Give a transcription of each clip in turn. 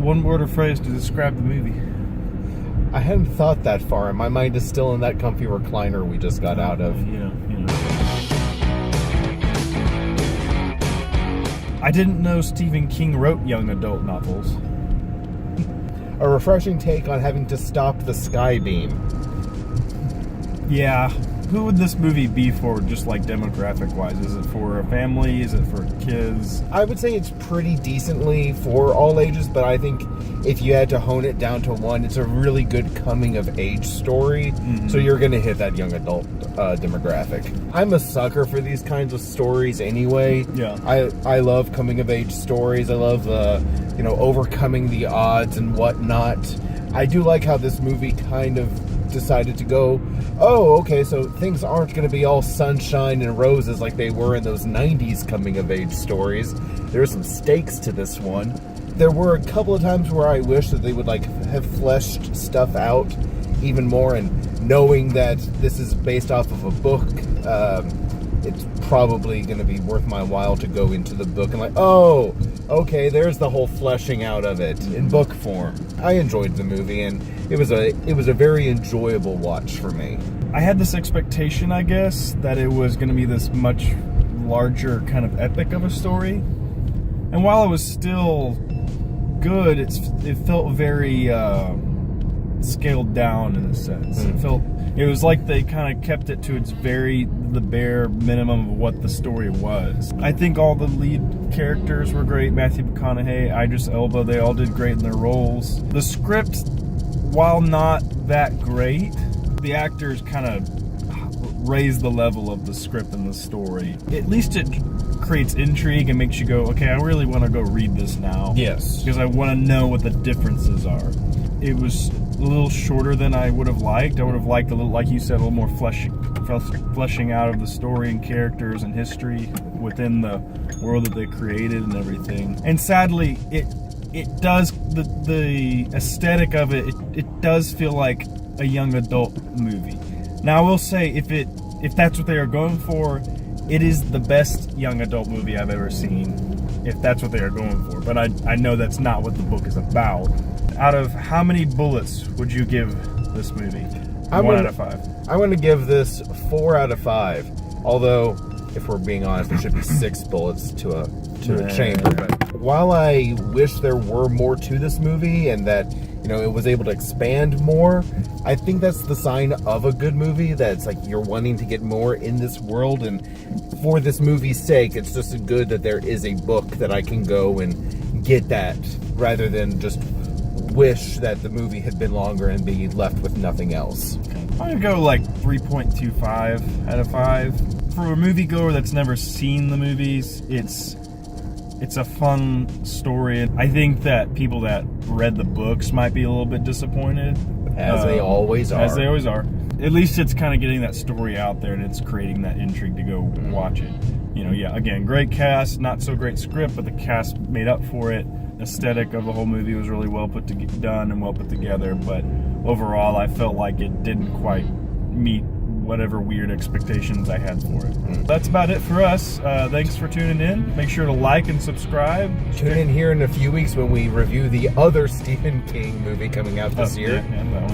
one word or phrase to describe the movie. I hadn't thought that far, and my mind is still in that comfy recliner we just got out of. I didn't know Stephen King wrote young adult novels. A refreshing take on having to stop the sky beam. Yeah. Who would this movie be for, just like demographic-wise? Is it for a family? Is it for kids? I would say it's pretty decently for all ages, but I think if you had to hone it down to one, it's a really good coming-of-age story. Mm-hmm. So you're going to hit that young adult demographic. I'm a sucker for these kinds of stories anyway. Yeah. I love coming-of-age stories. I love, overcoming the odds and whatnot. I do like how this movie kind of decided to go, oh, okay, so things aren't going to be all sunshine and roses like they were in those 90s coming-of-age stories. There are some stakes to this one. There were a couple of times where I wish that they would have fleshed stuff out even more, and knowing that this is based off of a book, it's probably going to be worth my while to go into the book and oh, okay, there's the whole fleshing out of it in book form. I enjoyed the movie, and it was a very enjoyable watch for me. I had this expectation, I guess, that it was going to be this much larger kind of epic of a story. And while it was still good, it felt very scaled down in a sense. It was like they kind of kept it to the bare minimum of what the story was. I think all the lead characters were great. Matthew McConaughey, Idris Elba, they all did great in their roles. The script, while not that great, the actors kind of raise the level of the script and the story. At least it creates intrigue and makes you go, okay, I really want to go read this now. Yes. Because I want to know what the differences are. It was a little shorter than I would have liked. I would have liked a little, like you said, a little more fleshing out of the story and characters and history within the world that they created and everything. And sadly, it does, the aesthetic of it does feel like a young adult movie. Now, I will say, if that's what they are going for, it is the best young adult movie I've ever seen, if that's what they are going for. But I know that's not what the book is about. Out of how many bullets would you give this movie? 1 out of 5. I'm going to give this 4 out of 5. Although, if we're being honest, there should be 6 bullets to a chamber. But while I wish there were more to this movie and that it was able to expand more, I think that's the sign of a good movie. That's like you're wanting to get more in this world, and for this movie's sake, it's just good that there is a book that I can go and get that, rather than just wish that the movie had been longer and be left with nothing else. I'm gonna go 3.25 out of 5. For a moviegoer that's never seen the movies, it's a fun story. I think that people that read the books might be a little bit disappointed. As they always are. As they always are. At least it's kind of getting that story out there, and it's creating that intrigue to go watch it. Again, great cast, not so great script, but the cast made up for it. Aesthetic of the whole movie was really well done and well put together, but overall I felt like it didn't quite meet whatever weird expectations I had for it. That's about it for us. Thanks for tuning in. Make sure to like and subscribe. Tune in here in a few weeks when we review the other Stephen King movie coming out this year. Yeah, that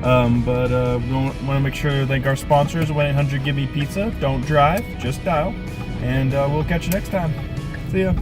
one. We want to make sure to thank our sponsors, 1-800-GIVE-ME-PIZZA. Don't drive, just dial. And we'll catch you next time. See ya.